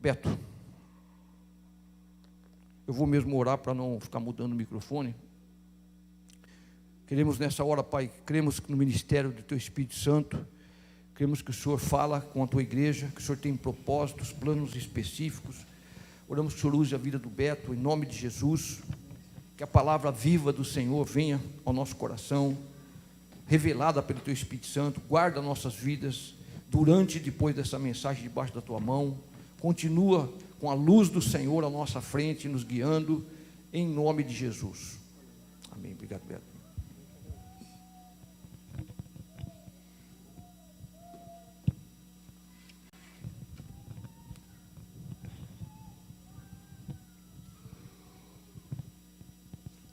Beto, eu vou mesmo orar para não ficar mudando o microfone. Queremos nessa hora, Pai, cremos no ministério do Teu Espírito Santo, cremos que o Senhor fala com a Tua igreja, que o Senhor tem propósitos, planos específicos. Oramos que o Senhor use a vida do Beto, em nome de Jesus, que a palavra viva do Senhor venha ao nosso coração, revelada pelo Teu Espírito Santo. Guarda nossas vidas, durante e depois dessa mensagem, debaixo da Tua mão. Continua com a luz do Senhor à nossa frente, nos guiando, em nome de Jesus. Amém. Obrigado, Beto.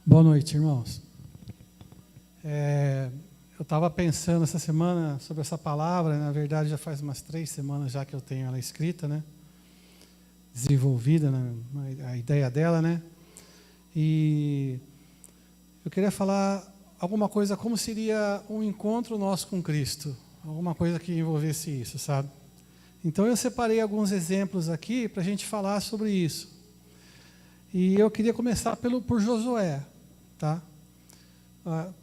Boa noite, irmãos. Eu estava pensando essa semana sobre essa palavra, na verdade já faz umas 3 semanas já que eu tenho ela escrita, né? Desenvolvida, né? A ideia dela, né? E eu queria falar alguma coisa, como seria um encontro nosso com Cristo, alguma coisa que envolvesse isso, sabe? Então eu separei alguns exemplos aqui para a gente falar sobre isso. E eu queria começar por Josué, tá?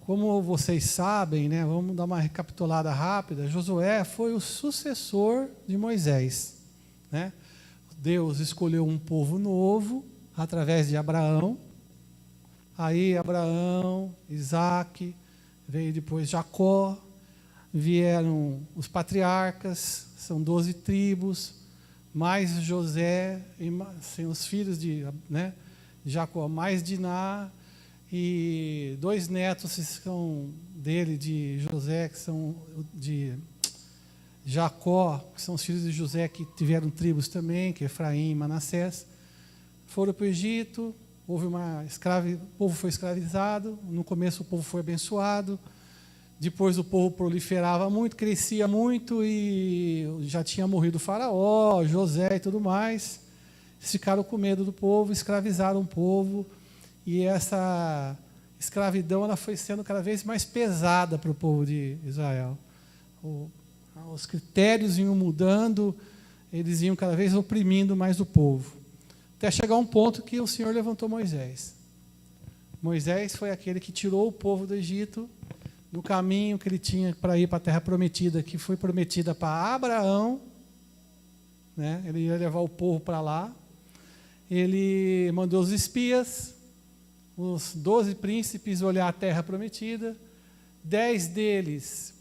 Como vocês sabem, né, vamos dar uma recapitulada rápida. Josué foi o sucessor de Moisés, né? Deus escolheu um povo novo através de Abraão. Aí Abraão, Isaac, veio depois Jacó, vieram os patriarcas, são 12 tribos, mais José, e os filhos de, né, Jacó, mais Diná, e 2 netos que são dele, de José, que são de Jacó, que são os filhos de José, que tiveram tribos também, que é Efraim e Manassés, foram para o Egito, o povo foi escravizado, no começo o povo foi abençoado, depois o povo proliferava muito, crescia muito, e já tinha morrido o faraó, José e tudo mais, eles ficaram com medo do povo, escravizaram o povo, e essa escravidão ela foi sendo cada vez mais pesada para o povo de Israel. Os critérios iam mudando, eles iam cada vez oprimindo mais o povo. Até chegar um ponto que o Senhor levantou Moisés. Moisés foi aquele que tirou o povo do Egito, no caminho que ele tinha para ir para a terra prometida, que foi prometida para Abraão, né? Ele ia levar o povo para lá. Ele mandou os espias, os 12 príncipes, olhar a terra prometida. 10 deles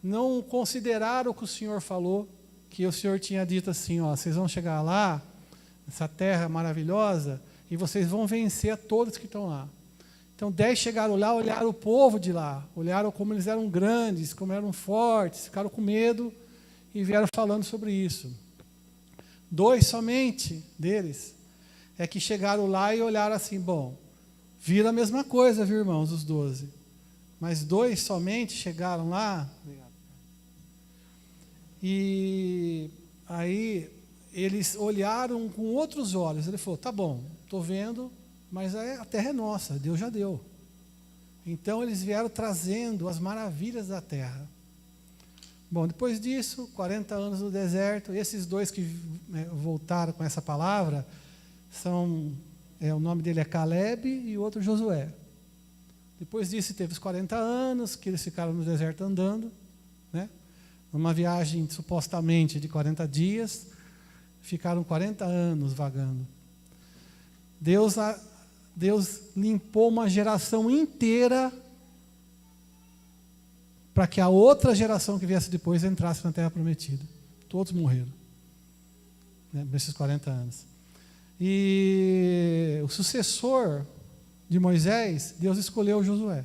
não consideraram o que o Senhor falou, que o Senhor tinha dito assim, ó, vocês vão chegar lá, nessa terra maravilhosa, e vocês vão vencer a todos que estão lá. Então 10 chegaram lá, olharam o povo de lá, olharam como eles eram grandes, como eram fortes, ficaram com medo e vieram falando sobre isso. 2 somente deles é que chegaram lá e olharam assim, bom, viram a mesma coisa, viu, irmãos, os 12. Mas 2 somente chegaram lá, e aí eles olharam com outros olhos. Ele falou, tá bom, estou vendo, mas a terra é nossa, Deus já deu. Então eles vieram trazendo as maravilhas da terra. Bom, depois disso, 40 anos no deserto, esses 2 que voltaram com essa palavra, o nome dele é Caleb e o outro Josué. Depois disso teve os 40 anos, que eles ficaram no deserto andando, né? Numa viagem supostamente de 40 dias, ficaram 40 anos vagando. Deus limpou uma geração inteira para que a outra geração que viesse depois entrasse na Terra Prometida. Todos morreram, né, nesses 40 anos. E o sucessor de Moisés, Deus escolheu Josué.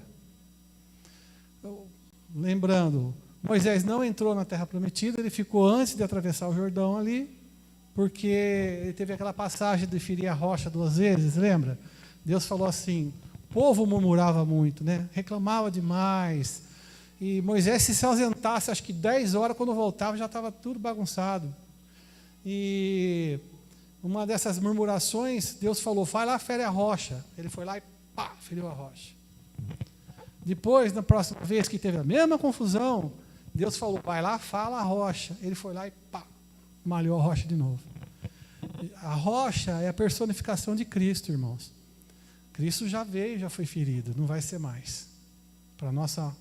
Lembrando, Moisés não entrou na Terra Prometida, ele ficou antes de atravessar o Jordão ali, porque ele teve aquela passagem de ferir a rocha 2 vezes, lembra? Deus falou assim, o povo murmurava muito, né? Reclamava demais, e Moisés se ausentasse, acho que 10 horas, quando voltava já estava tudo bagunçado. E uma dessas murmurações, Deus falou, vai lá, fere a rocha. Ele foi lá e pá, feriu a rocha. Depois, na próxima vez que teve a mesma confusão, Deus falou, vai lá, fala a rocha. Ele foi lá e pá, malhou a rocha de novo. A rocha é a personificação de Cristo, irmãos. Cristo já veio, já foi ferido, não vai ser mais. Para a nossa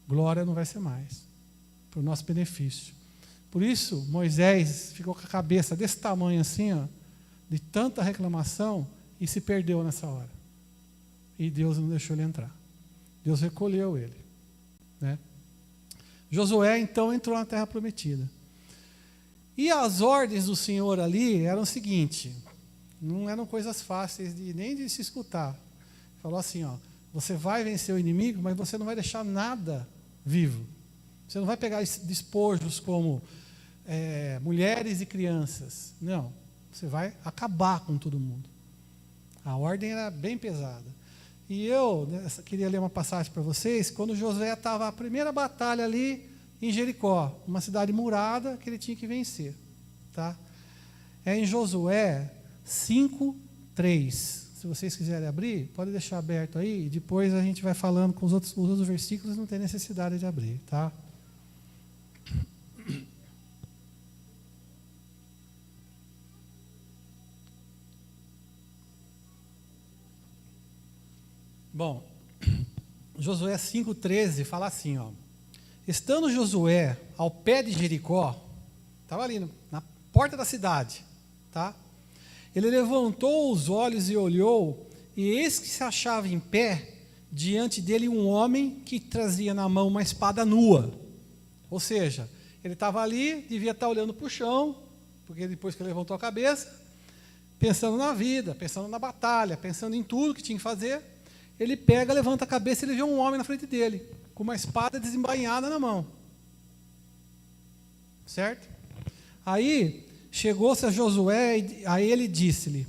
glória não vai ser mais. Para o nosso benefício. Por isso, Moisés ficou com a cabeça desse tamanho assim, ó, de tanta reclamação, e se perdeu nessa hora. E Deus não deixou ele entrar. Deus recolheu ele, né? Josué, então, entrou na terra prometida. E as ordens do Senhor ali eram o seguinte, não eram coisas fáceis nem de se escutar. Falou assim, ó, você vai vencer o inimigo, mas você não vai deixar nada vivo. Você não vai pegar despojos como mulheres e crianças. Não, você vai acabar com todo mundo. A ordem era bem pesada. E eu queria ler uma passagem para vocês, quando Josué estava a primeira batalha ali em Jericó, uma cidade murada que ele tinha que vencer. Tá? É em Josué 5:3. Se vocês quiserem abrir, pode deixar aberto aí, e depois a gente vai falando com os outros versículos, não tem necessidade de abrir. Tá? Bom, Josué 5:13 fala assim, ó. Estando Josué ao pé de Jericó, estava ali na porta da cidade, tá? Ele levantou os olhos e olhou, e eis que se achava em pé diante dele um homem que trazia na mão uma espada nua. Ou seja, ele estava ali, devia estar olhando para o chão, porque depois que ele levantou a cabeça, pensando na vida, pensando na batalha, pensando em tudo que tinha que fazer. Ele pega, levanta a cabeça e ele vê um homem na frente dele, com uma espada desembainhada na mão. Certo? Aí, chegou-se a Josué, e aí ele disse-lhe,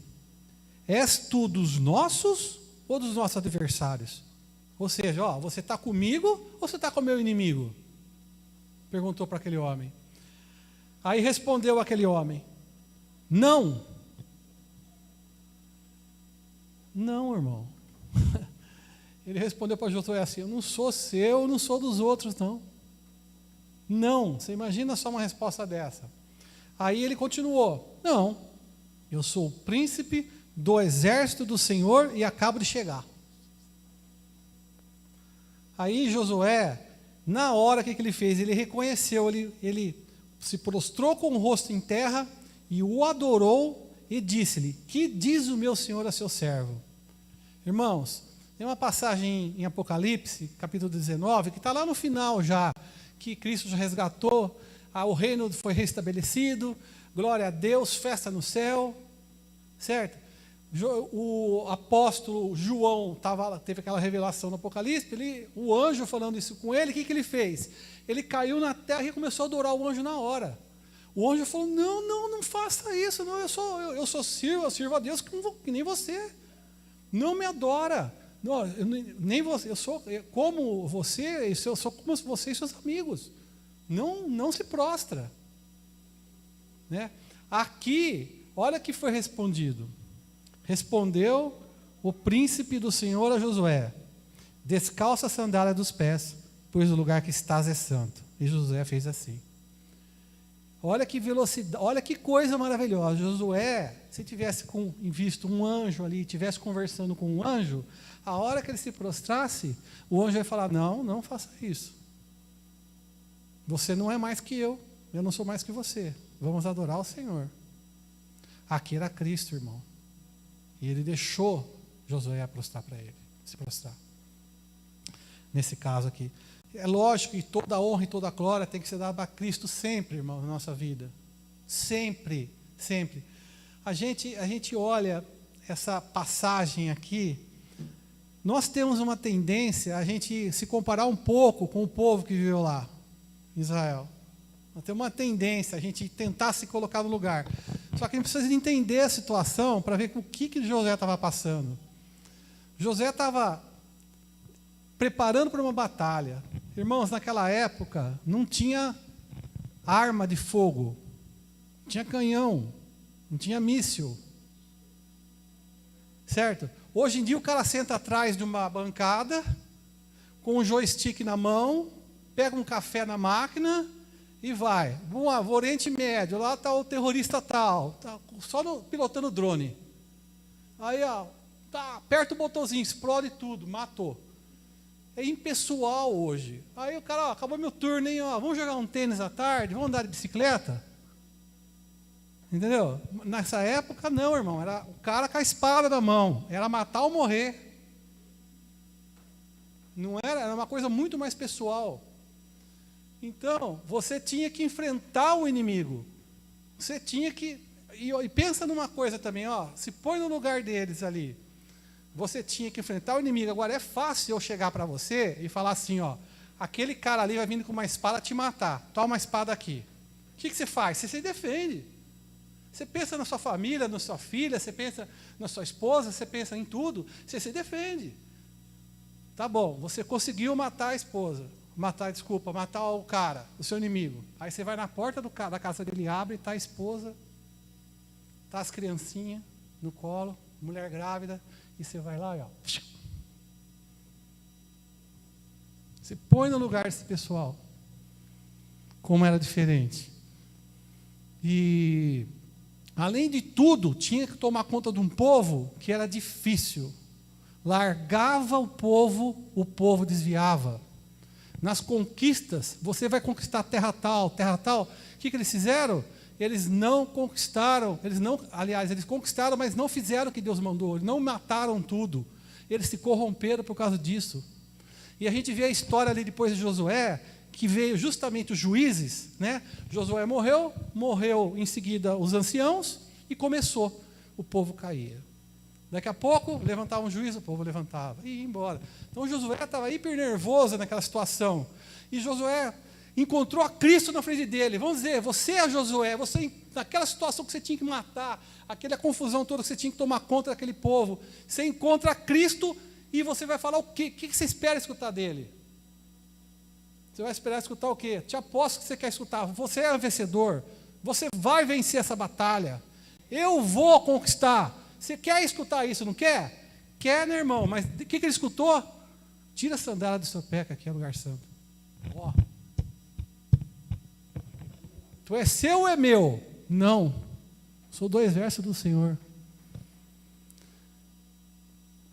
és tu dos nossos ou dos nossos adversários? Ou seja, ó, você está comigo ou você está com o meu inimigo? Perguntou para aquele homem. Aí respondeu aquele homem, não. Não, irmão. Ele respondeu para Josué assim, eu não sou seu, eu não sou dos outros, não. Não, você imagina só uma resposta dessa. Aí ele continuou, não, eu sou o príncipe do exército do Senhor e acabo de chegar. Aí Josué, na hora que ele fez, ele reconheceu, ele se prostrou com o rosto em terra e o adorou e disse-lhe, que diz o meu Senhor a seu servo? Irmãos, tem uma passagem em Apocalipse, capítulo 19, que está lá no final já, que Cristo já resgatou, o reino foi restabelecido, glória a Deus, festa no céu, certo? O apóstolo João teve aquela revelação no Apocalipse, o anjo falando isso com ele, o que ele fez? Ele caiu na terra e começou a adorar o anjo na hora. O anjo falou, não faça isso, não, eu sirvo a Deus que nem você. Não me adora. Não, nem você, eu sou como você, eu sou como você e seus amigos. Não se prostra. Né? Aqui, olha o que foi respondido. Respondeu o príncipe do Senhor a Josué, descalça a sandália dos pés, pois o lugar que estás é santo. E Josué fez assim. Olha que velocidade, olha que coisa maravilhosa. Josué, se tivesse visto um anjo ali, estivesse conversando com um anjo, a hora que ele se prostrasse, o anjo ia falar, não faça isso. Você não é mais que eu não sou mais que você. Vamos adorar o Senhor. Aqui era Cristo, irmão. E ele deixou Josué prostrar para ele, se prostrar. Nesse caso aqui. É lógico que toda a honra e toda a glória tem que ser dada a Cristo sempre, irmão, na nossa vida. Sempre, sempre. A gente olha essa passagem aqui, nós temos uma tendência a gente se comparar um pouco com o povo que viveu lá, em Israel. Nós temos uma tendência a gente tentar se colocar no lugar. Só que a gente precisa entender a situação para ver o que José estava passando. José estava preparando para uma batalha. Irmãos, naquela época não tinha arma de fogo, não tinha canhão, não tinha míssil. Certo? Hoje em dia o cara senta atrás de uma bancada, com um joystick na mão, pega um café na máquina E vai. Vamos lá, o Oriente Médio, lá está o terrorista tal, tá só pilotando drone. Aí, ó, tá, aperta o botãozinho, explode tudo, matou. É impessoal hoje. Aí o cara, ó, acabou meu turno, hein, ó, vamos jogar um tênis à tarde, vamos andar de bicicleta? Entendeu? Nessa época, não, irmão, era o cara com a espada na mão, era matar ou morrer. Não era, era uma coisa muito mais pessoal. Então, você tinha que enfrentar o inimigo. Você tinha que... E pensa numa coisa também, ó, se põe no lugar deles ali. Você tinha que enfrentar o inimigo. Agora, é fácil eu chegar para você e falar assim, ó, aquele cara ali vai vindo com uma espada te matar. Toma uma espada aqui. O que você faz? Você se defende. Você pensa na sua família, na sua filha, você pensa na sua esposa, você pensa em tudo, você se defende. Tá bom, você conseguiu matar a esposa. Matar o cara, o seu inimigo. Aí você vai na porta da casa dele, abre, está a esposa, está as criancinhas no colo, mulher grávida, e você vai lá e ó. Você põe no lugar desse pessoal. Como era diferente. E, além de tudo, tinha que tomar conta de um povo que era difícil. Largava o povo desviava. Nas conquistas, você vai conquistar terra tal. O que eles fizeram? Eles não conquistaram, eles conquistaram, mas não fizeram o que Deus mandou, eles não mataram tudo. Eles se corromperam por causa disso. E a gente vê a história ali depois de Josué, que veio justamente os juízes, né? Josué morreu em seguida os anciãos, e começou, o povo caía. Daqui a pouco, levantava um juiz, o povo levantava e ia embora. Então Josué estava hiper nervoso naquela situação. E Josué encontrou a Cristo na frente dele. Vamos dizer, você é Josué, você naquela situação que você tinha que matar, aquela confusão toda que você tinha que tomar conta daquele povo, você encontra a Cristo e você vai falar o quê? O que você espera escutar dele? Você vai esperar escutar o quê? Te aposto que você quer escutar. Você é vencedor. Você vai vencer essa batalha. Eu vou conquistar. Você quer escutar isso, não quer? Quer, né, irmão? Mas o que ele escutou? Tira a sandália do seu pé, que aqui é lugar santo. Ó. Tu é seu ou é meu? Não. Sou do exército do Senhor.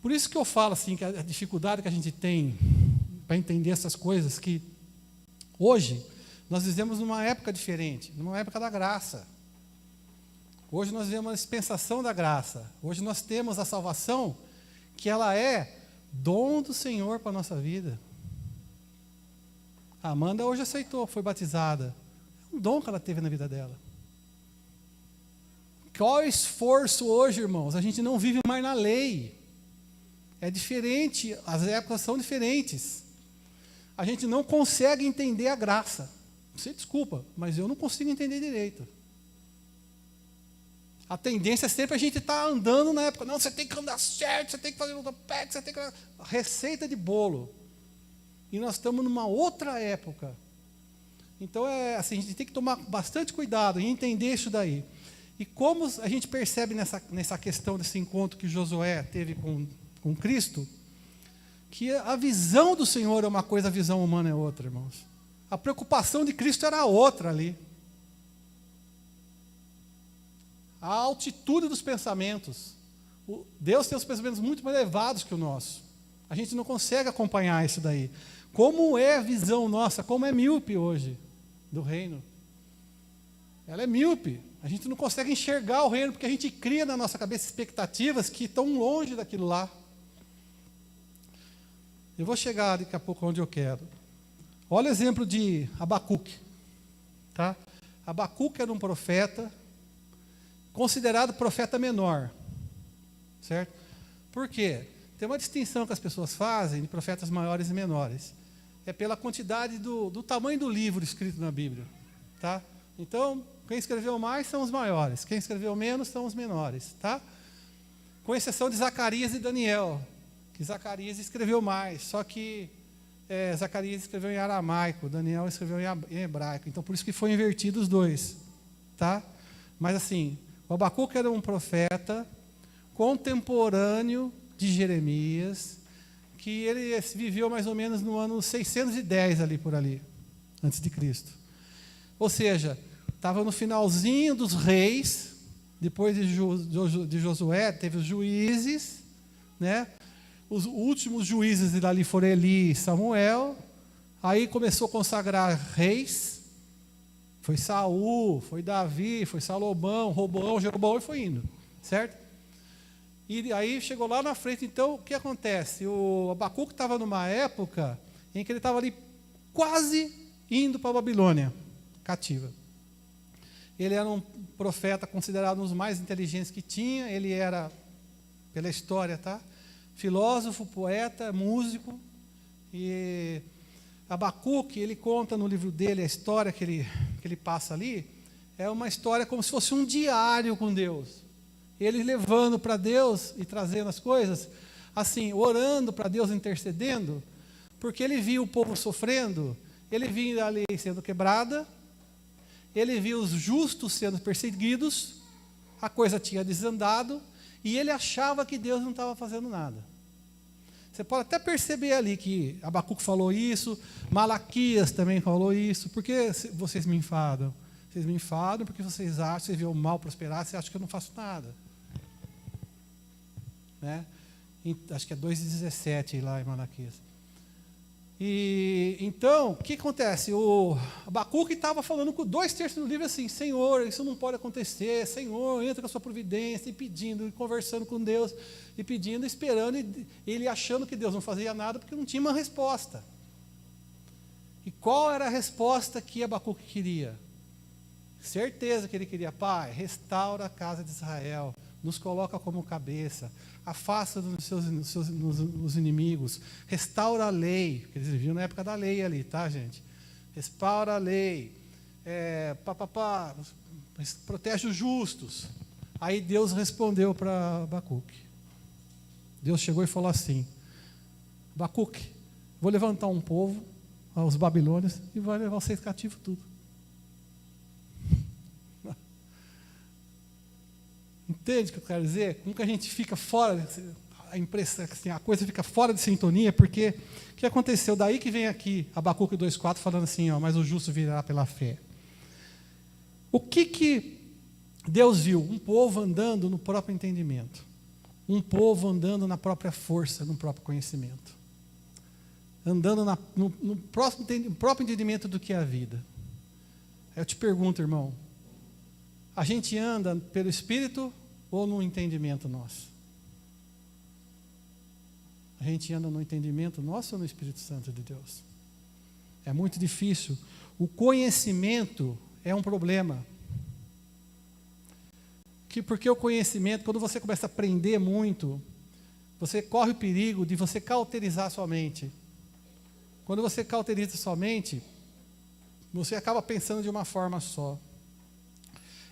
Por isso que eu falo assim, que a dificuldade que a gente tem para entender essas coisas, que hoje nós vivemos numa época diferente, numa época da graça. Hoje nós vemos a dispensação da graça. Hoje nós temos a salvação, que ela é dom do Senhor para a nossa vida. A Amanda hoje aceitou, foi batizada. É um dom que ela teve na vida dela. Qual é o esforço hoje, irmãos? A gente não vive mais na lei. É diferente, as épocas são diferentes. A gente não consegue entender a graça. Você desculpa, mas eu não consigo entender direito. A tendência é sempre a gente estar andando na época. Não, você tem que andar certo, você tem que fazer o pé, você tem que... Receita de bolo. E nós estamos numa outra época. Então, assim, a gente tem que tomar bastante cuidado em entender isso daí. E como a gente percebe nessa questão desse encontro que Josué teve com Cristo, que a visão do Senhor é uma coisa, a visão humana é outra, irmãos. A preocupação de Cristo era outra ali. A altitude dos pensamentos. Deus tem os pensamentos muito mais elevados que o nosso. A gente não consegue acompanhar isso daí. Como é a visão nossa, como é míope hoje do reino. Ela é míope. A gente não consegue enxergar o reino, porque a gente cria na nossa cabeça expectativas que estão longe daquilo lá. Eu vou chegar daqui a pouco onde eu quero. Olha o exemplo de Abacuque. Tá? Abacuque era um profeta considerado profeta menor, certo? Por quê? Tem uma distinção que as pessoas fazem de profetas maiores e menores. É pela quantidade do tamanho do livro escrito na Bíblia, tá? Então, quem escreveu mais são os maiores, quem escreveu menos são os menores, tá? Com exceção de Zacarias e Daniel, que Zacarias escreveu mais, só que Zacarias escreveu em aramaico, Daniel escreveu em hebraico, então por isso que foi invertido os dois, tá? Mas assim, o Abacuque era um profeta contemporâneo de Jeremias, que ele viveu mais ou menos no ano 610 ali por ali, antes de Cristo. Ou seja, estava no finalzinho dos reis, depois de Josué, teve os juízes, né? Os últimos juízes dali foram Eli e Samuel. Aí começou a consagrar reis. Foi Saul, foi Davi, foi Salomão, Roboão, Jeroboão e foi indo, certo? E aí chegou lá na frente, então o que acontece? O Abacuque estava numa época em que ele estava ali quase indo para a Babilônia, cativa. Ele era um profeta considerado um dos mais inteligentes que tinha, ele era, pela história, tá? Filósofo, poeta, músico, e Abacuque, ele conta no livro dele, a história que ele passa ali, é uma história como se fosse um diário com Deus. Ele levando para Deus e trazendo as coisas, assim, orando para Deus, intercedendo, porque ele viu o povo sofrendo, ele viu a lei sendo quebrada, ele viu os justos sendo perseguidos, a coisa tinha desandado, e ele achava que Deus não estava fazendo nada. Você pode até perceber ali que Abacuque falou isso, Malaquias também falou isso. Por que vocês me enfadam? Vocês me enfadam porque vocês acham, vocês veem o mal prosperar, vocês acham que eu não faço nada. Né? Acho que é 2,17 lá em Malaquias. E então, o que acontece? O Abacuque estava falando com 2/3 do livro assim: Senhor, isso não pode acontecer, Senhor, entra com a sua providência, e pedindo, e conversando com Deus, e pedindo, esperando, e ele achando que Deus não fazia nada, porque não tinha uma resposta. E qual era a resposta que Abacuque queria? Certeza que ele queria: Pai, restaura a casa de Israel, nos coloca como cabeça, afasta os inimigos, restaura a lei, porque eles viviam na época da lei ali, tá, gente? Restaura a lei, protege os justos. Aí Deus respondeu para Abacuque. Deus chegou e falou assim: Abacuque, vou levantar um povo, os babilônios, e vai levar vocês cativo tudo. Entende o que eu quero dizer? Como que a gente fica fora, a impressão, assim, a coisa fica fora de sintonia, porque o que aconteceu? Daí que vem aqui Abacuque 2,4 falando assim, ó, mas o justo virá pela fé. O que Deus viu? Um povo andando no próprio entendimento. Um povo andando na própria força, no próprio conhecimento. Andando no próprio entendimento do que é a vida. Eu te pergunto, irmão, a gente anda pelo Espírito ou no entendimento nosso? A gente anda no entendimento nosso ou no Espírito Santo de Deus? É muito difícil. O conhecimento é um problema. Porque o conhecimento, quando você começa a aprender muito, você corre o perigo de você cauterizar a sua mente. Quando você cauteriza a sua mente, você acaba pensando de uma forma só.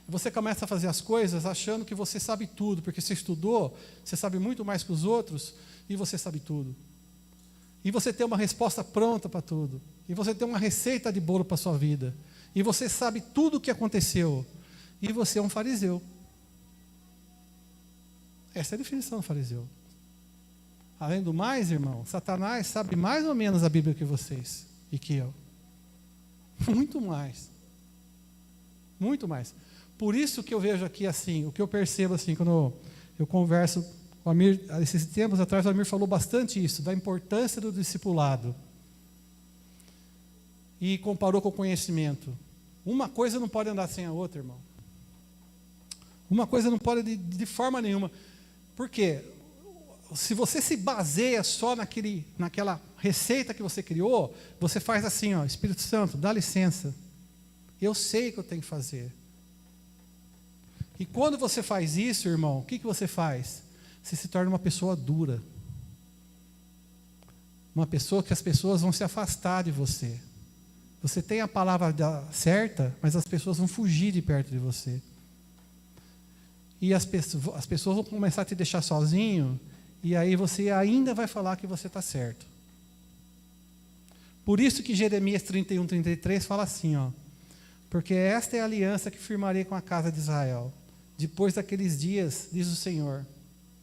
Você começa a fazer as coisas achando que você sabe tudo, porque você estudou, você sabe muito mais que os outros, e você sabe tudo. E você tem uma resposta pronta para tudo. E você tem uma receita de bolo para a sua vida. E você sabe tudo o que aconteceu. E você é um fariseu. Essa é a definição do fariseu. Além do mais, irmão, Satanás sabe mais ou menos a Bíblia que vocês e que eu. Muito mais. Muito mais. Por isso que eu vejo aqui assim, o que eu percebo assim, quando eu converso com o Amir, esses tempos atrás o Amir falou bastante isso, da importância do discipulado. E comparou com o conhecimento. Uma coisa não pode andar sem a outra, irmão. Uma coisa não pode de forma nenhuma. Por quê? Se você se baseia só naquela receita que você criou, você faz assim, ó, Espírito Santo, dá licença. Eu sei o que eu tenho que fazer. E quando você faz isso, irmão, o que você faz? Você se torna uma pessoa dura. Uma pessoa que as pessoas vão se afastar de você. Você tem a palavra certa, mas as pessoas vão fugir de perto de você. E as pessoas vão começar a te deixar sozinho, e aí você ainda vai falar que você está certo. Por isso que Jeremias 31, 33 fala assim, ó, porque esta é a aliança que firmarei com a casa de Israel. Depois daqueles dias, diz o Senhor,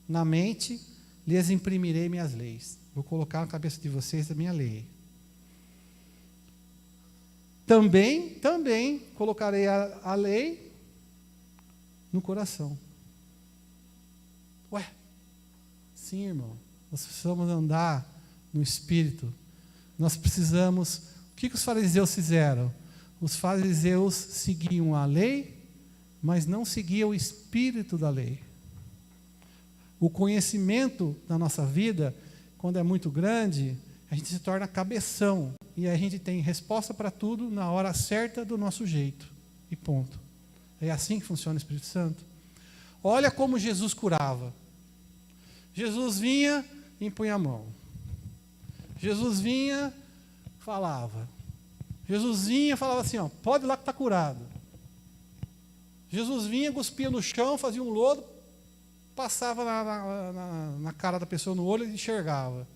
na mente lhes imprimirei minhas leis. Vou colocar na cabeça de vocês a minha lei. também colocarei a lei no coração. Ué, sim, irmão, nós precisamos andar no Espírito. Nós precisamos... O que os fariseus fizeram? Os fariseus seguiam a lei, mas não seguiam o Espírito da lei. O conhecimento da nossa vida, quando é muito grande, a gente se torna cabeção. E a gente tem resposta para tudo na hora certa do nosso jeito. E ponto. É assim que funciona o Espírito Santo. Olha como Jesus curava. Jesus vinha, impunha a mão. Jesus vinha, falava. Jesus vinha, falava assim, ó, pode ir lá que está curado. Jesus vinha, cuspia no chão, fazia um lodo, passava na cara da pessoa, no olho, e enxergava.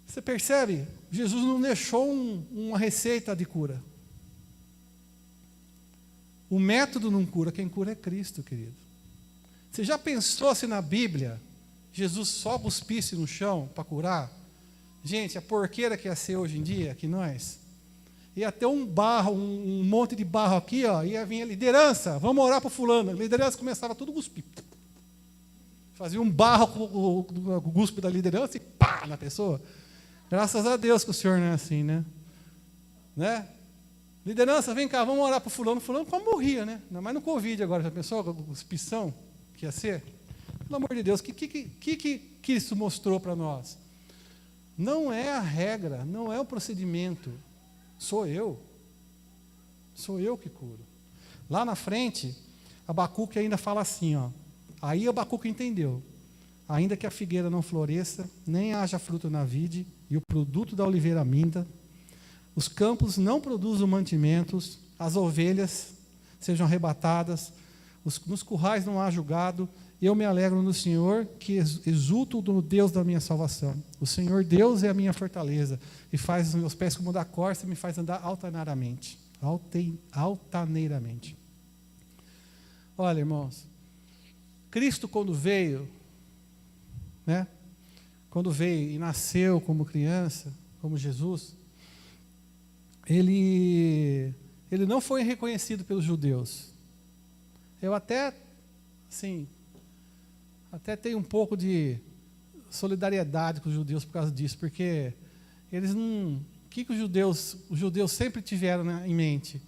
Você percebe? Jesus não deixou uma receita de cura. O método não cura, quem cura é Cristo, querido. Você já pensou se na Bíblia Jesus só cuspisse no chão para curar? Gente, a porqueira que ia ser hoje em dia, que nós, ia ter um barro, um monte de barro aqui, ó, ia vir a liderança, vamos orar para fulano. A liderança começava tudo a cuspir. Fazia um barro com o guspe da liderança e pá, na pessoa. Graças a Deus que o senhor não é assim, né? Liderança, vem cá, vamos orar para fulano. Fulano quase morria, né? Ainda mais no Covid agora, já pensou a cuspição que ia ser? Pelo amor de Deus, o que isso mostrou para nós? Não é a regra, não é o procedimento. Sou eu que curo. Lá na frente, Abacuque ainda fala assim, ó. Aí Abacuque entendeu. Ainda que a figueira não floresça, nem haja fruto na vide, e o produto da oliveira minta, os campos não produzam mantimentos, as ovelhas sejam arrebatadas, nos currais não haja gado, eu me alegro no Senhor, que exulto no Deus da minha salvação. O Senhor Deus é a minha fortaleza, e faz os meus pés como da corça, e me faz andar altaneiramente. Altaneiramente. Olha, irmãos, Cristo quando veio, né? Quando veio e nasceu como criança, como Jesus, ele não foi reconhecido pelos judeus. Eu até tenho um pouco de solidariedade com os judeus por causa disso, porque eles não... O que os judeus sempre tiveram, né, em mente?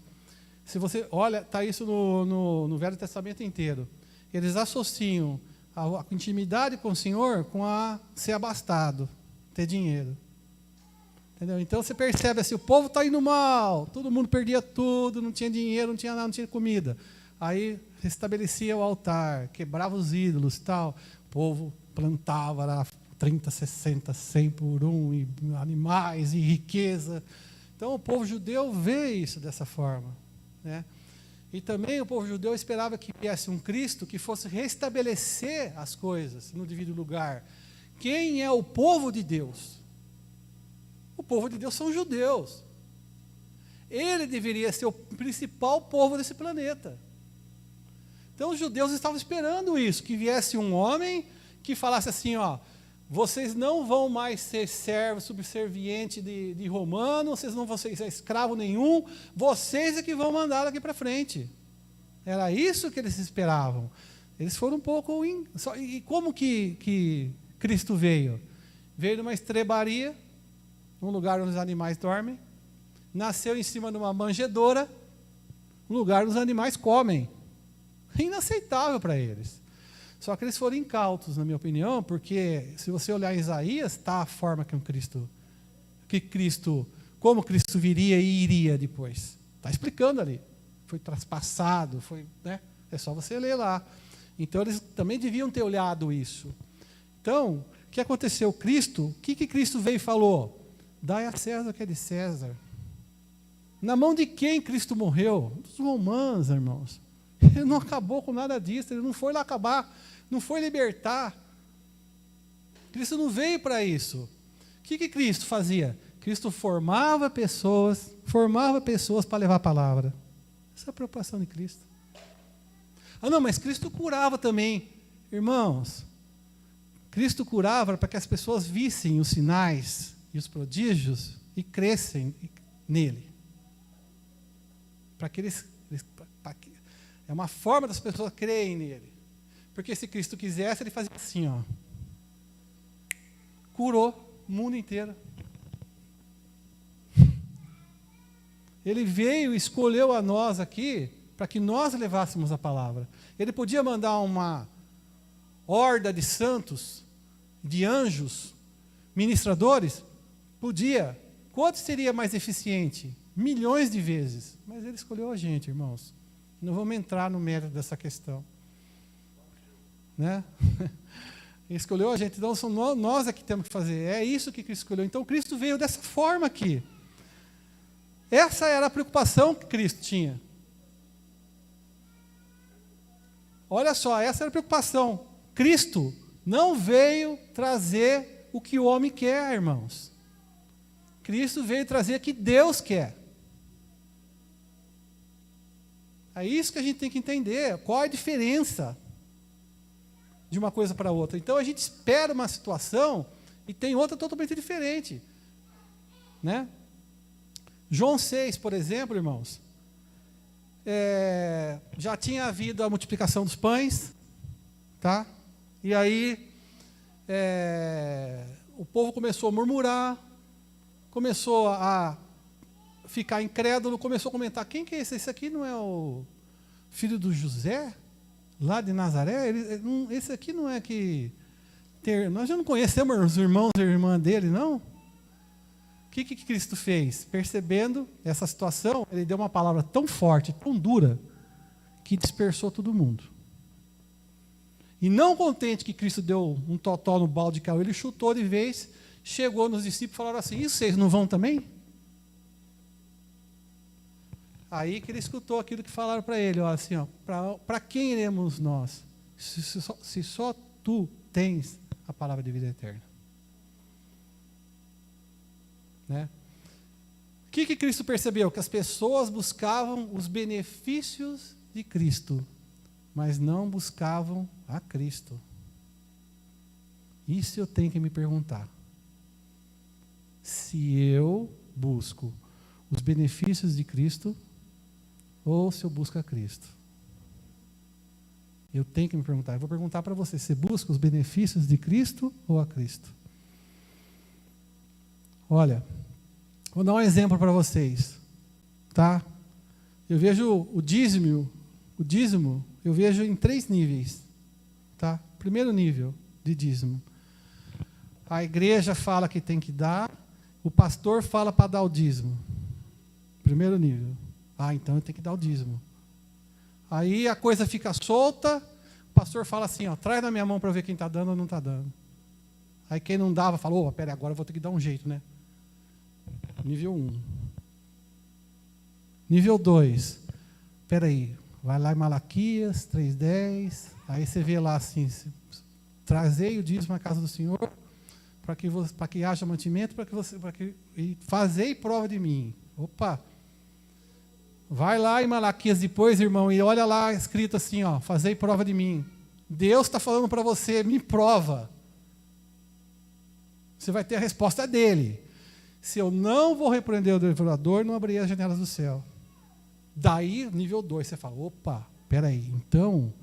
Se você olha, está isso no Velho Testamento inteiro. Eles associam a intimidade com o Senhor com a ser abastado, ter dinheiro. Entendeu? Então você percebe assim, o povo está indo mal, todo mundo perdia tudo, não tinha dinheiro, não tinha nada, não tinha comida. Aí restabelecia o altar, quebrava os ídolos e tal. O povo plantava lá 30, 60, 100 por um, e animais e riqueza. Então o povo judeu vê isso dessa forma, né? E também o povo judeu esperava que viesse um Cristo que fosse restabelecer as coisas no devido lugar. Quem é o povo de Deus? O povo de Deus são os judeus. Ele deveria ser o principal povo desse planeta. Então os judeus estavam esperando isso, que viesse um homem que falasse assim, ó, vocês não vão mais ser servos, subservientes de romanos, vocês não vão ser escravo nenhum, vocês é que vão mandar daqui para frente. Era isso que eles esperavam. Eles foram um pouco... E como que Cristo veio? Veio numa estrebaria, num lugar onde os animais dormem, nasceu em cima de uma manjedoura, um lugar onde os animais comem. Inaceitável para eles. Só que eles foram incautos, na minha opinião, porque se você olhar em Isaías, está a forma como Cristo viria e iria depois. Está explicando ali. Foi traspassado, né? É só você ler lá. Então eles também deviam ter olhado isso. Então, o que aconteceu? Cristo, o que Cristo veio e falou? Dai a César o que é de César. Na mão de quem Cristo morreu? Dos romanos, irmãos. Ele não acabou com nada disso, ele não foi lá acabar, não foi libertar. Cristo não veio para isso. O que Cristo fazia? Cristo formava pessoas para levar a palavra. Essa é a preocupação de Cristo. Ah, não, mas Cristo curava também. Irmãos, Cristo curava para que as pessoas vissem os sinais e os prodígios e crescem nele. para que é uma forma das pessoas crerem nele. Porque se Cristo quisesse, ele fazia assim, ó. Curou o mundo inteiro. Ele veio e escolheu a nós aqui para que nós levássemos a palavra. Ele podia mandar uma horda de santos, de anjos, ministradores? Podia. Quanto seria mais eficiente? Milhões de vezes. Mas ele escolheu a gente, irmãos. Não vamos entrar no mérito dessa questão. Né? Ele escolheu a gente. Então, são nós é que temos que fazer. É isso que Cristo escolheu. Então, Cristo veio dessa forma aqui. Essa era a preocupação que Cristo tinha. Olha só, essa era a preocupação. Cristo não veio trazer o que o homem quer, irmãos. Cristo veio trazer o que Deus quer. É isso que a gente tem que entender. Qual a diferença de uma coisa para outra? Então, a gente espera uma situação e tem outra totalmente diferente. Né? João 6, por exemplo, irmãos, já tinha havido a multiplicação dos pães, tá? E aí o povo começou a murmurar, começou a ficar incrédulo, começou a comentar, quem que é esse? Esse aqui não é o filho do José, lá de Nazaré? Esse aqui não é que... nós já não conhecemos os irmãos e a irmã dele, não? O que Cristo fez? Percebendo essa situação, ele deu uma palavra tão forte, tão dura, que dispersou todo mundo. E não contente que Cristo deu um totó no balde de caiu, ele chutou de vez, chegou nos discípulos e falaram assim, e vocês não vão também? Aí que ele escutou aquilo que falaram para ele, ó, assim, ó, para quem iremos nós, se só tu tens a palavra de vida eterna? Né? O que Cristo percebeu? Que as pessoas buscavam os benefícios de Cristo, mas não buscavam a Cristo. Isso eu tenho que me perguntar. Se eu busco os benefícios de Cristo, ou se eu busco a Cristo. Eu tenho que me perguntar. Eu vou perguntar para você, você busca os benefícios de Cristo ou a Cristo? Olha, vou dar um exemplo para vocês, tá? Eu vejo o dízimo, eu vejo em 3 níveis, tá? Primeiro nível de dízimo. A igreja fala que tem que dar, o pastor fala para dar o dízimo. Primeiro nível. Então eu tenho que dar o dízimo. Aí a coisa fica solta, o pastor fala assim, ó, traz na minha mão para ver quem está dando ou não está dando. Aí quem não dava, falou, peraí, agora eu vou ter que dar um jeito, né? Nível 1. Nível 2. Peraí, vai lá em Malaquias 3:10. Aí você vê lá assim: trazei o dízimo à casa do Senhor, para que haja mantimento, e fazei prova de mim. Opa! Vai lá em Malaquias depois, irmão, e olha lá escrito assim: ó, fazei prova de mim. Deus está falando para você, me prova. Você vai ter a resposta dele. Se eu não vou repreender o devorador, não abrirei as janelas do céu. Daí, nível 2, você fala, opa, peraí, então,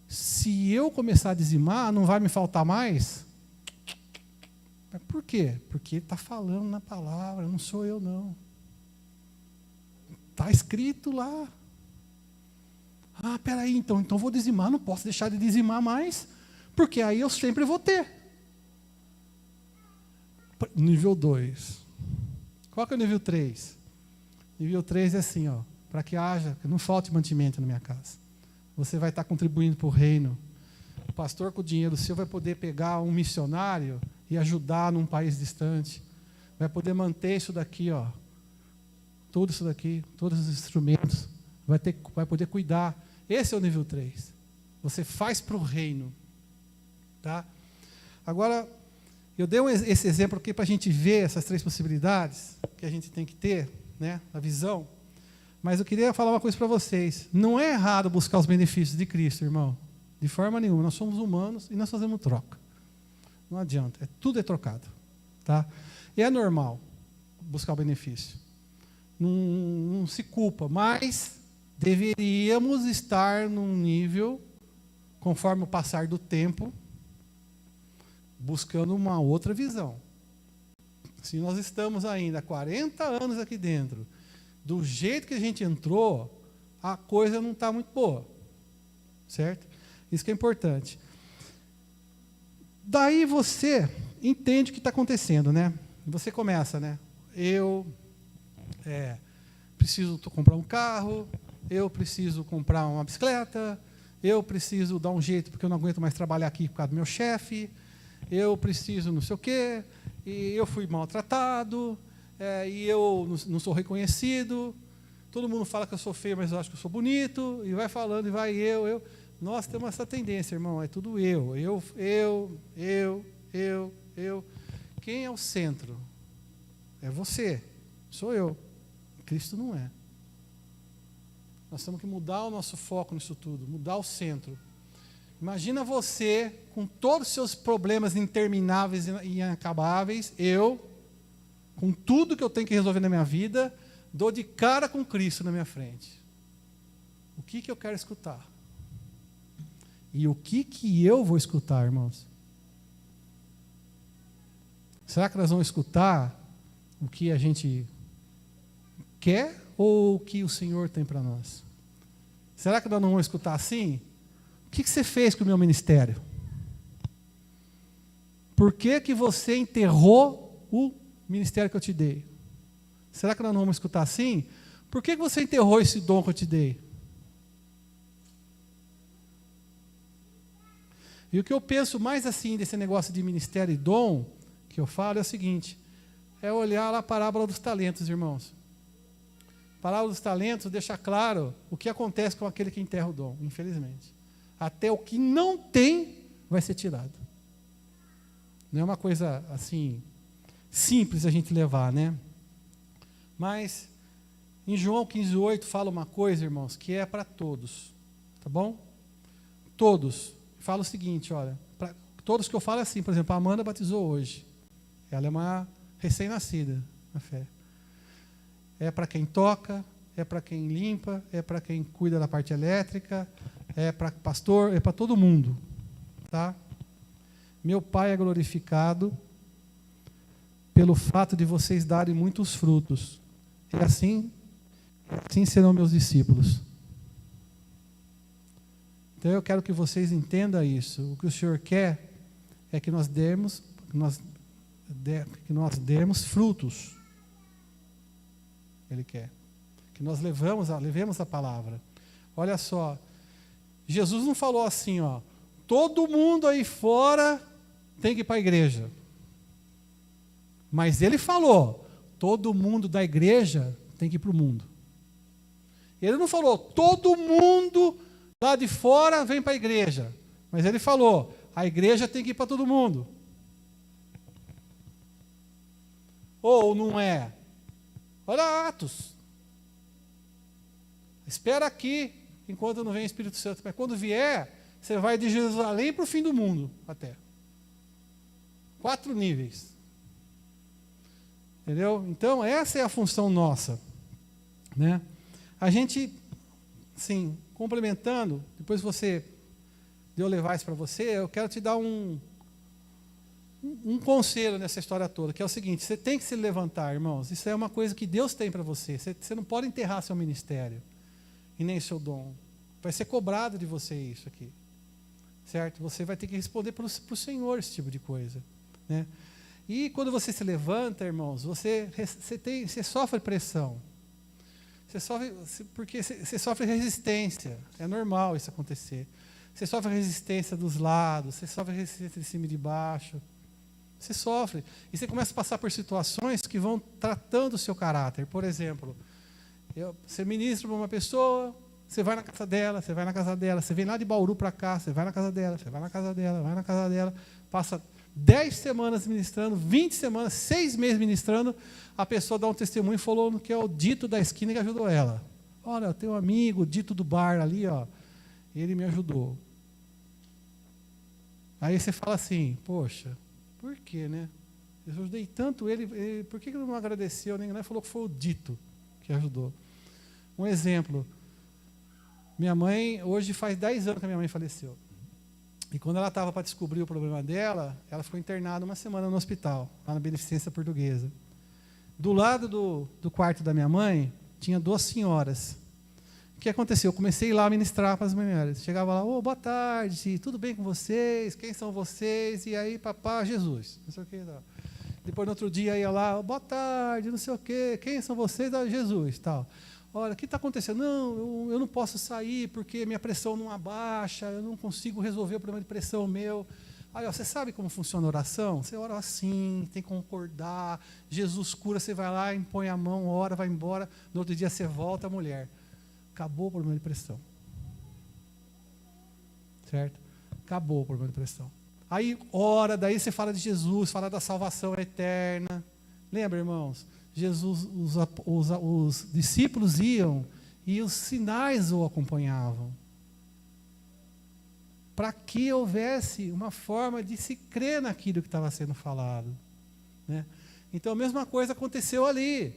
se eu começar a dizimar, não vai me faltar mais? Mas por quê? Porque ele está falando na palavra, não sou eu não. Está escrito lá. Peraí, então vou dizimar, não posso deixar de dizimar mais, porque aí eu sempre vou ter. Nível 2. Qual que é o nível 3? Nível 3 é assim, ó, para que não falte mantimento na minha casa. Você vai estar contribuindo para o reino. O pastor com o dinheiro seu vai poder pegar um missionário e ajudar num país distante. Vai poder manter isso daqui, ó. Tudo isso daqui, todos os instrumentos. Vai poder cuidar. Esse é o nível 3. Você faz para o reino. Tá? Agora, eu dei esse exemplo aqui para a gente ver essas 3 possibilidades que a gente tem que ter, né, a visão. Mas eu queria falar uma coisa para vocês. Não é errado buscar os benefícios de Cristo, irmão. De forma nenhuma. Nós somos humanos e nós fazemos troca. Não adianta. Tudo é trocado. Tá? E é normal buscar o benefício. não se culpa, mas deveríamos estar num nível, conforme o passar do tempo, buscando uma outra visão. Se nós estamos ainda há 40 anos aqui dentro, do jeito que a gente entrou, a coisa não está muito boa. Certo? Isso que é importante. Daí você entende o que está acontecendo, né? Você começa, né? Eu preciso comprar um carro, eu preciso comprar uma bicicleta, eu preciso dar um jeito porque eu não aguento mais trabalhar aqui por causa do meu chefe, eu preciso não sei o quê, e eu fui maltratado, e eu não sou reconhecido, todo mundo fala que eu sou feio, mas eu acho que eu sou bonito, e vai falando, e vai eu. Nós temos essa tendência, irmão, é tudo eu. Quem é o centro? É você, sou eu. Cristo não é. Nós temos que mudar o nosso foco nisso tudo, mudar o centro. Imagina você, com todos os seus problemas intermináveis e inacabáveis, eu, com tudo que eu tenho que resolver na minha vida, dou de cara com Cristo na minha frente. O que eu quero escutar? E o que eu vou escutar, irmãos? Será que nós vamos escutar o que a gente quer ou o que o Senhor tem para nós? Será que nós não vamos escutar assim? O que você fez com o meu ministério? Por que você enterrou o ministério que eu te dei? Será que nós não vamos escutar assim? Por que você enterrou esse dom que eu te dei? E o que eu penso mais assim desse negócio de ministério e dom, que eu falo, é o seguinte, é olhar lá a parábola dos talentos, irmãos. A parábola dos talentos deixa claro o que acontece com aquele que enterra o dom, infelizmente. Até o que não tem vai ser tirado. Não é uma coisa assim, simples a gente levar, né? Mas, em João 15:8 fala uma coisa, irmãos, que é para todos, tá bom? Todos. Fala o seguinte, olha, para todos que eu falo assim, por exemplo, a Amanda batizou hoje. Ela é uma recém-nascida na fé. É para quem toca, é para quem limpa, é para quem cuida da parte elétrica, é para pastor, é para todo mundo. Tá? Meu Pai é glorificado pelo fato de vocês darem muitos frutos. E assim serão meus discípulos. Então eu quero que vocês entendam isso. O que o Senhor quer é que nós demos frutos. Ele quer. Que nós levemos a palavra. Olha só, Jesus não falou assim, ó, todo mundo aí fora tem que ir para a igreja. Mas ele falou, todo mundo da igreja tem que ir para o mundo. Ele não falou, todo mundo lá de fora vem para a igreja. Mas ele falou, a igreja tem que ir para todo mundo. Ou não é? Olha Atos. Espera aqui, enquanto não vem o Espírito Santo. Mas quando vier, você vai de Jerusalém para o fim do mundo, até. 4 níveis. Entendeu? Então, essa é a função nossa. Né? A gente, sim, complementando, depois de eu levar isso para você, eu quero te dar um conselho nessa história toda, que é o seguinte, você tem que se levantar, irmãos. Isso é uma coisa que Deus tem para você. Você não pode enterrar seu ministério e nem seu dom. Vai ser cobrado de você isso aqui. Certo? Você vai ter que responder para o Senhor esse tipo de coisa. Né? E quando você se levanta, irmãos, você sofre pressão. Porque você sofre resistência. É normal isso acontecer. Você sofre resistência dos lados, você sofre resistência de cima e de baixo. Você sofre. E você começa a passar por situações que vão tratando o seu caráter. Por exemplo, você ministra para uma pessoa, você vai na casa dela, você vai na casa dela, você vem lá de Bauru para cá, você vai na casa dela, você vai na casa dela, vai na casa dela, passa 10 semanas ministrando, 20 semanas, 6 meses ministrando, a pessoa dá um testemunho e falou que é o dito da esquina que ajudou ela. Olha, eu tenho um amigo, o dito do bar ali, ó, ele me ajudou. Aí você fala assim, poxa, por quê, né? Eu ajudei tanto ele, por que ele não agradeceu? Nem falou que foi o dito que ajudou. Um exemplo, minha mãe, hoje faz 10 anos que a minha mãe faleceu. E quando ela estava para descobrir o problema dela, ela ficou internada uma semana no hospital, lá na Beneficência Portuguesa. Do lado do quarto da minha mãe, tinha 2 senhoras. O que aconteceu? Eu comecei lá a ministrar para as mulheres. Chegava lá, boa tarde, tudo bem com vocês? Quem são vocês? E aí, papá, Jesus. Não sei o que. Tal. Depois, no outro dia, ia lá, boa tarde, não sei o quê. Quem são vocês? Jesus. Tal. Olha, o que está acontecendo? Não, eu não posso sair porque minha pressão não abaixa, eu não consigo resolver o problema de pressão meu. Aí, ó, você sabe como funciona a oração? Você ora assim, tem que concordar, Jesus cura, você vai lá, impõe a mão, ora, vai embora, no outro dia você volta, a mulher. Acabou o problema de pressão. Certo? Acabou o problema de pressão. Aí, ora, daí você fala de Jesus, fala da salvação eterna. Lembra, irmãos? Jesus, os discípulos iam e os sinais o acompanhavam. Para que houvesse uma forma de se crer naquilo que estava sendo falado. Né? Então, a mesma coisa aconteceu ali.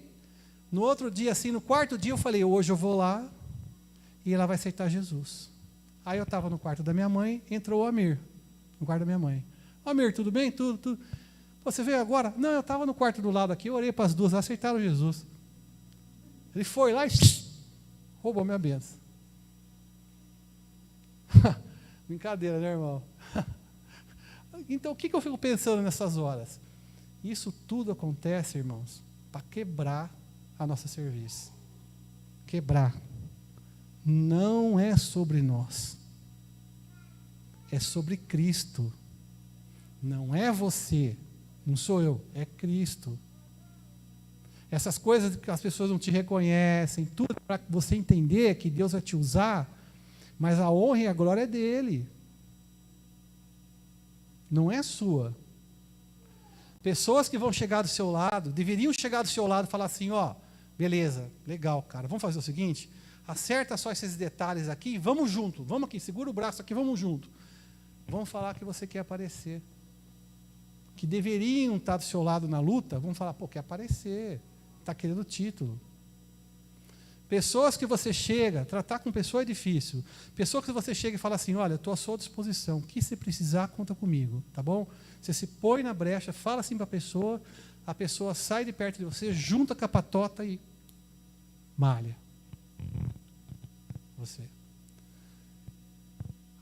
No outro dia, assim, no 4º dia, eu falei, hoje eu vou lá e ela vai aceitar Jesus. Aí eu estava no quarto da minha mãe, entrou o Amir, no quarto da minha mãe. Amir, tudo bem? Tudo. Você veio agora? Não, eu estava no quarto do lado aqui, eu orei para as 2, aceitaram Jesus. Ele foi lá e roubou minha bênção. Brincadeira, né, irmão? Então, o que eu fico pensando nessas horas? Isso tudo acontece, irmãos, para quebrar a nossa serviço. Quebrar. Não é sobre nós. É sobre Cristo. Não é você. Não sou eu, é Cristo. Essas coisas que as pessoas não te reconhecem, tudo para você entender que Deus vai te usar, mas a honra e a glória é dele. Não é sua. Pessoas que vão chegar do seu lado, deveriam chegar do seu lado e falar assim, ó, beleza, legal, cara, vamos fazer o seguinte, acerta só esses detalhes aqui, vamos junto, vamos aqui, segura o braço aqui, vamos junto. Vamos falar que você quer aparecer. Que deveriam estar do seu lado na luta, vão falar, quer aparecer, está querendo título. Pessoas que você chega, tratar com pessoa é difícil. Pessoas que você chega e fala assim, olha, estou à sua disposição, o que você precisar, conta comigo, tá bom? Você se põe na brecha, fala assim para a pessoa sai de perto de você, junta com a patota e malha. Você.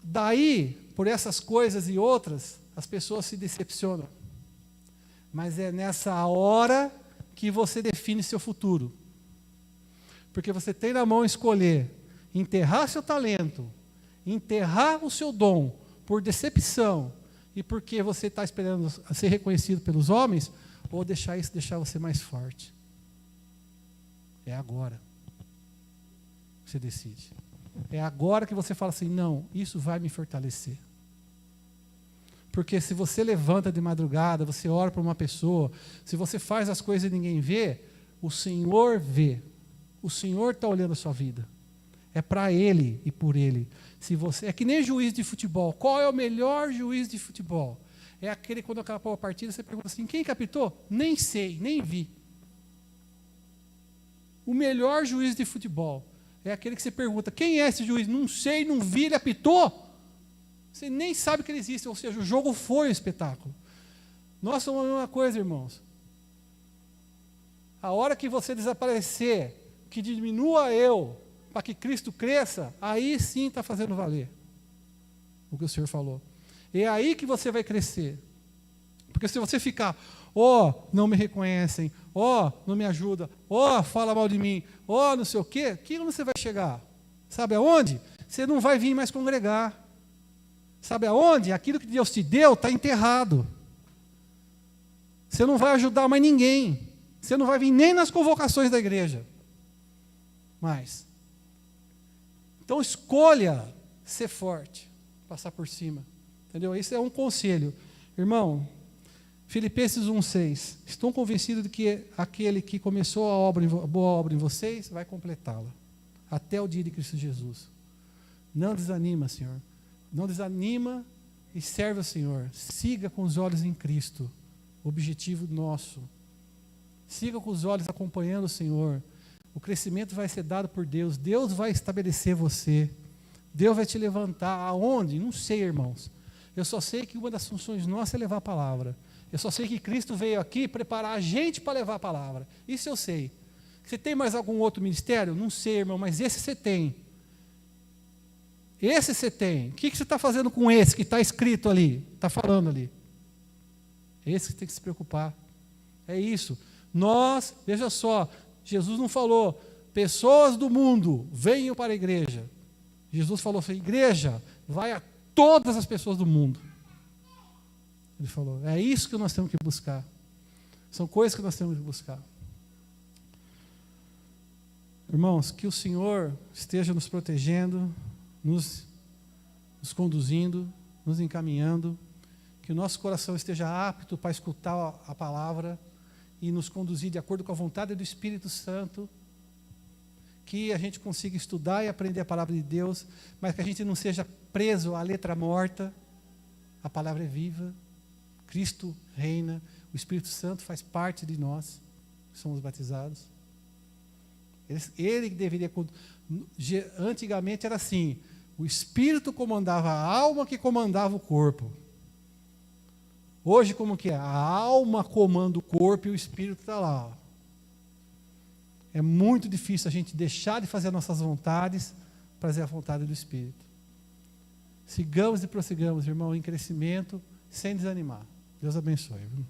Daí, por essas coisas e outras, as pessoas se decepcionam. Mas é nessa hora que você define seu futuro. Porque você tem na mão escolher enterrar seu talento, enterrar o seu dom por decepção e porque você está esperando ser reconhecido pelos homens, ou deixar isso deixar você mais forte. É agora. Você decide. É agora que você fala assim, não, isso vai me fortalecer. Porque se você levanta de madrugada, você ora por uma pessoa, se você faz as coisas e ninguém vê, o Senhor vê. O Senhor está olhando a sua vida. É para Ele e por Ele. Se você, é que nem juiz de futebol. Qual é o melhor juiz de futebol? É aquele que quando acabou a partida, você pergunta assim, quem apitou? Nem sei, nem vi. O melhor juiz de futebol é aquele que você pergunta, quem é esse juiz? Não sei, não vi, ele apitou? Você nem sabe que ele existe, ou seja, o jogo foi o espetáculo. Nós somos a mesma coisa, irmãos. A hora que você desaparecer, que diminua eu, para que Cristo cresça, aí sim está fazendo valer o que o Senhor falou. É aí que você vai crescer. Porque se você ficar, não me reconhecem, não me ajuda, fala mal de mim, não sei o quê, aquilo você vai chegar. Sabe aonde? Você não vai vir mais congregar. Sabe aonde? Aquilo que Deus te deu está enterrado. Você não vai ajudar mais ninguém. Você não vai vir nem nas convocações da igreja. Mais. Então escolha ser forte, passar por cima. Entendeu? Esse é um conselho. Irmão, Filipenses 1,6. Estou convencido de que aquele que começou a boa obra em vocês vai completá-la. Até o dia de Cristo Jesus. Não desanima, Senhor. Não desanima e serve ao Senhor. Siga com os olhos em Cristo. Objetivo nosso. Siga com os olhos acompanhando o Senhor. O crescimento vai ser dado por Deus. Deus vai estabelecer você. Deus vai te levantar. Aonde? Não sei, irmãos. Eu só sei que uma das funções nossas é levar a palavra. Eu só sei que Cristo veio aqui preparar a gente para levar a palavra. Isso eu sei. Você tem mais algum outro ministério? Não sei, irmão, mas esse você tem. Esse você tem. O que você está fazendo com esse que está escrito ali? Está falando ali. Esse que tem que se preocupar. É isso. Nós, veja só, Jesus não falou, pessoas do mundo, venham para a igreja. Jesus falou assim, igreja, vai a todas as pessoas do mundo. Ele falou, é isso que nós temos que buscar. São coisas que nós temos que buscar. Irmãos, que o Senhor esteja nos protegendo, nos conduzindo, nos encaminhando, que o nosso coração esteja apto para escutar a palavra e nos conduzir de acordo com a vontade do Espírito Santo, que a gente consiga estudar e aprender a palavra de Deus, mas que a gente não seja preso à letra morta. A palavra é viva, Cristo reina, o Espírito Santo faz parte de nós, que somos batizados. Ele deveria... Antigamente era assim, o Espírito comandava a alma que comandava o corpo. Hoje como que é? A alma comanda o corpo e o Espírito está lá. Ó. É muito difícil a gente deixar de fazer nossas vontades para fazer a vontade do Espírito. Sigamos e prossigamos, irmão, em crescimento, sem desanimar. Deus abençoe. Viu?